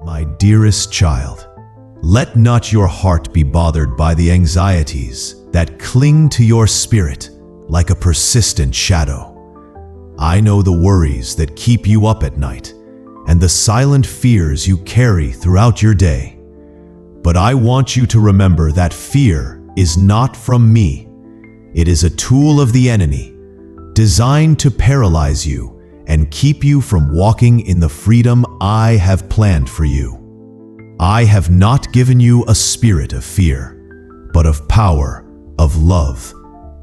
My dearest child, let not your heart be bothered by the anxieties that cling to your spirit like a persistent shadow. I know the worries that keep you up at night and the silent fears you carry throughout your day. But I want you to remember that fear is not from me. It is a tool of the enemy, designed to paralyze you and keep you from walking in the freedom I have planned for you. I have not given you a spirit of fear, but of power, of love,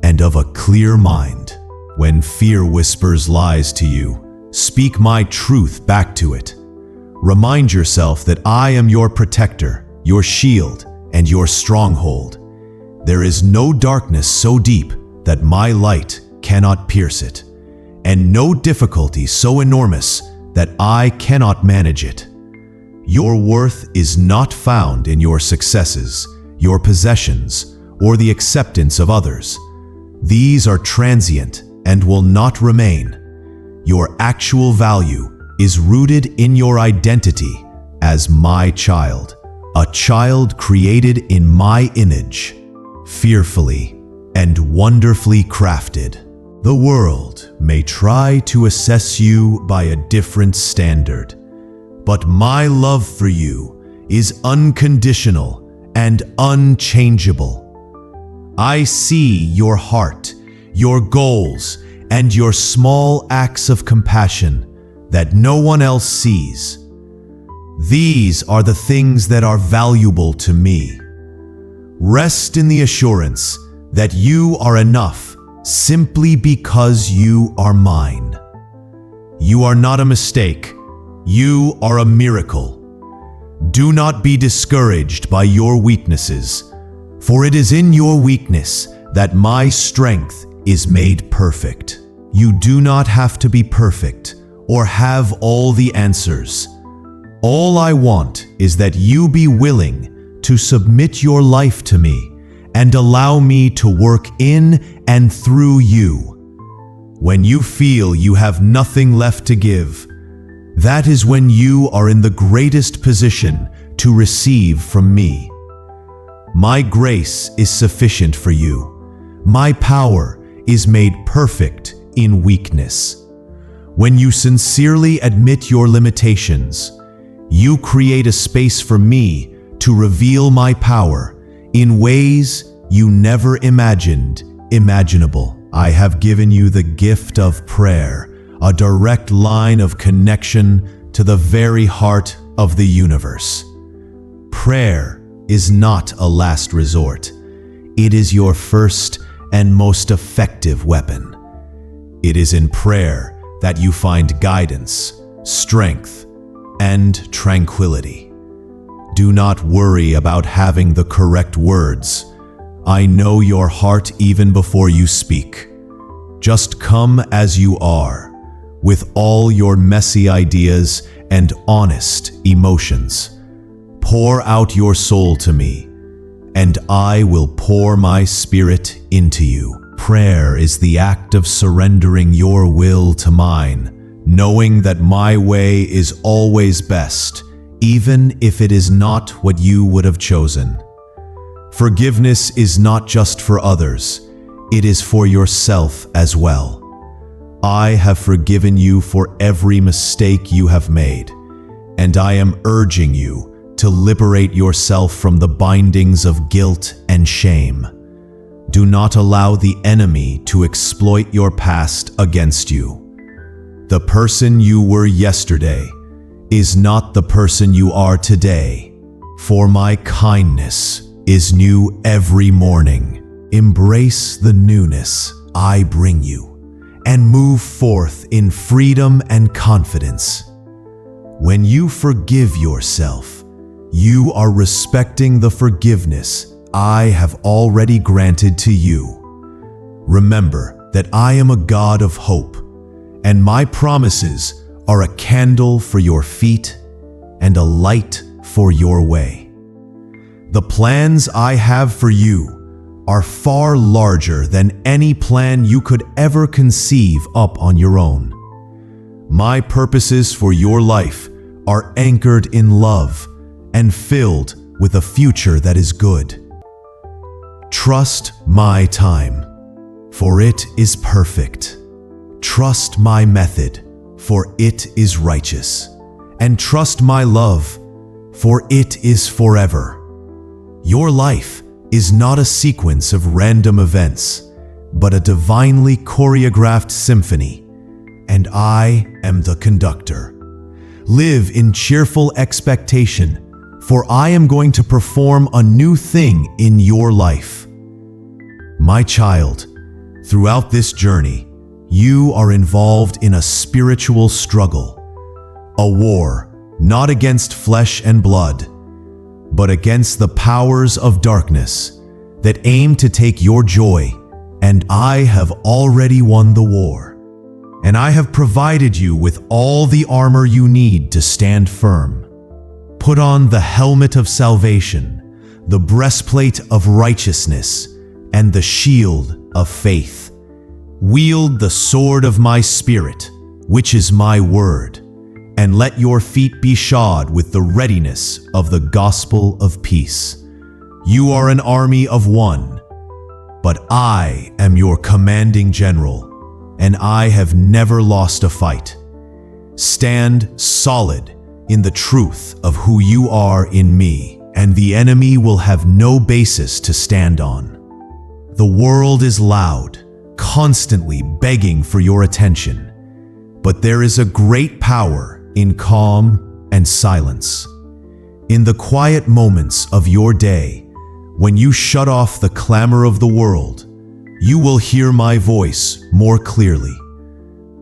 and of a clear mind. When fear whispers lies to you, speak my truth back to it. Remind yourself that I am your protector, your shield, and your stronghold. There is no darkness so deep that my light cannot pierce it, and no difficulty so enormous that I cannot manage it. Your worth is not found in your successes, your possessions, or the acceptance of others. These are transient and will not remain. Your actual value is rooted in your identity as my child, a child created in my image, fearfully and wonderfully crafted. The world may try to assess you by a different standard, but my love for you is unconditional and unchangeable. I see your heart, your goals, and your small acts of compassion that no one else sees. These are the things that are valuable to me. Rest in the assurance that you are enough simply because you are mine. You are not a mistake. You are a miracle. Do not be discouraged by your weaknesses, for it is in your weakness that my strength is made perfect. You do not have to be perfect or have all the answers. All I want is that you be willing to submit your life to me and allow me to work in and through you. When you feel you have nothing left to give, that is when you are in the greatest position to receive from me. My grace is sufficient for you. My power is made perfect in weakness. When you sincerely admit your limitations, you create a space for me to reveal my power in ways you never imagined imaginable. I have given you the gift of prayer, a direct line of connection to the very heart of the universe. Prayer is not a last resort. It is your first and most effective weapon. It is in prayer that you find guidance, strength, and tranquility. Do not worry about having the correct words. I know your heart even before you speak. Just come as you are, with all your messy ideas and honest emotions. Pour out your soul to me, and I will pour my spirit into you. Prayer is the act of surrendering your will to mine, knowing that my way is always best, even if it is not what you would have chosen. Forgiveness is not just for others, it is for yourself as well. I have forgiven you for every mistake you have made, and I am urging you to liberate yourself from the bindings of guilt and shame. Do not allow the enemy to exploit your past against you. The person you were yesterday is not the person you are today, for my kindness is new every morning. Embrace the newness I bring you and move forth in freedom and confidence. When you forgive yourself, you are respecting the forgiveness I have already granted to you. Remember that I am a God of hope, and my promises are a candle for your feet and a light for your way. The plans I have for you are far larger than any plan you could ever conceive up on your own. My purposes for your life are anchored in love and filled with a future that is good. Trust my time, for it is perfect. Trust my method, for it is righteous. And trust my love, for it is forever. Your life is not a sequence of random events, but a divinely choreographed symphony, and I am the conductor. Live in cheerful expectation, for I am going to perform a new thing in your life. My child, throughout this journey, you are involved in a spiritual struggle, a war not against flesh and blood, but against the powers of darkness that aim to take your joy, and I have already won the war. And I have provided you with all the armor you need to stand firm. Put on the helmet of salvation, the breastplate of righteousness, and the shield of faith. Wield the sword of my Spirit, which is my word, and let your feet be shod with the readiness of the gospel of peace. You are an army of one, but I am your commanding general, and I have never lost a fight. Stand solid in the truth of who you are in me, and the enemy will have no basis to stand on. The world is loud, constantly begging for your attention, but there is a great power in calm and silence. In the quiet moments of your day, when you shut off the clamor of the world, you will hear my voice more clearly.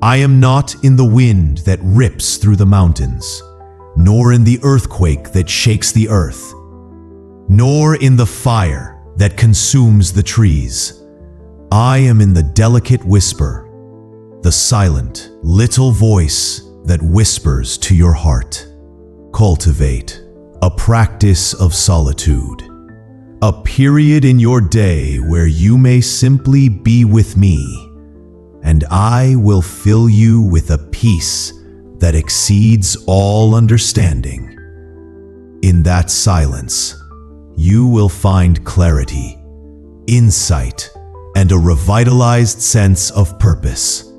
I am not in the wind that rips through the mountains, nor in the earthquake that shakes the earth, nor in the fire that consumes the trees. I am in the delicate whisper, the silent little voice that whispers to your heart. Cultivate a practice of solitude, a period in your day where you may simply be with me, and I will fill you with a peace that exceeds all understanding. In that silence, you will find clarity, insight, and a revitalized sense of purpose.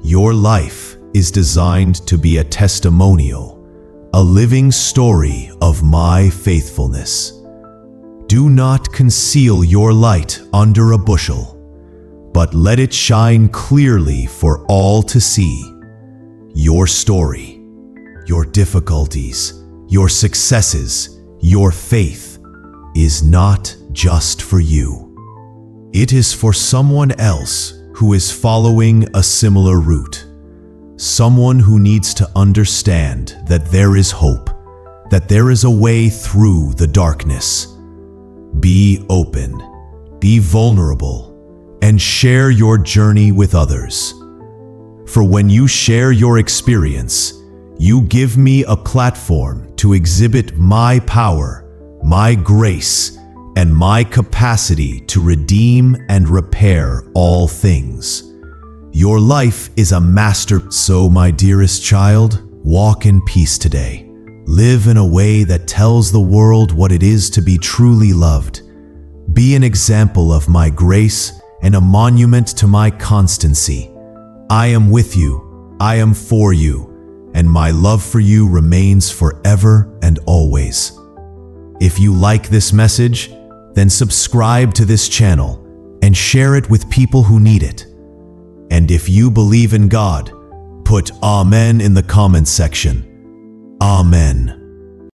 Your life is designed to be a testimonial, a living story of my faithfulness. Do not conceal your light under a bushel, but let it shine clearly for all to see. Your story, your difficulties, your successes, your faith is not just for you. It is for someone else who is following a similar route. Someone who needs to understand that there is hope, that there is a way through the darkness. Be open, be vulnerable, and share your journey with others. For when you share your experience, you give me a platform to exhibit my power, my grace, and my capacity to redeem and repair all things. Your life is a master. So, my dearest child, walk in peace today. Live in a way that tells the world what it is to be truly loved. Be an example of my grace and a monument to my constancy. I am with you, I am for you, and my love for you remains forever and always. If you like this message, then subscribe to this channel and share it with people who need it. And if you believe in God, put Amen in the comments section. Amen.